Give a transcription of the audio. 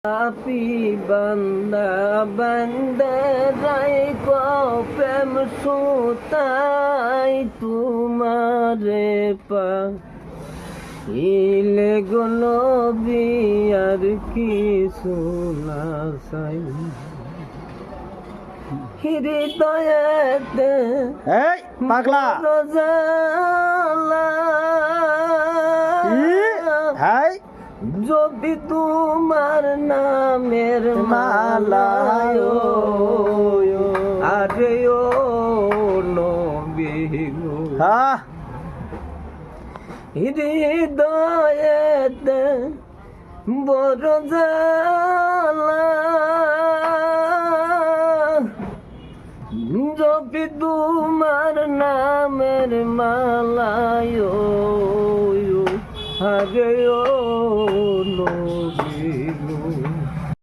আপি বান্দা বান্দা রাইকো প্রেম সুতাই তোমারে পা ইলে গুলো বিয়ার কিছু না চাই হৃদয়েতে এই পাগলা রোজালা হাই যদি তোমার নামের মালায় আরে ও নবী গো হ্যাঁ হৃদয়েতে বড় জ্বালা যদি তোমার নামের মালায় আরে ও নবী গো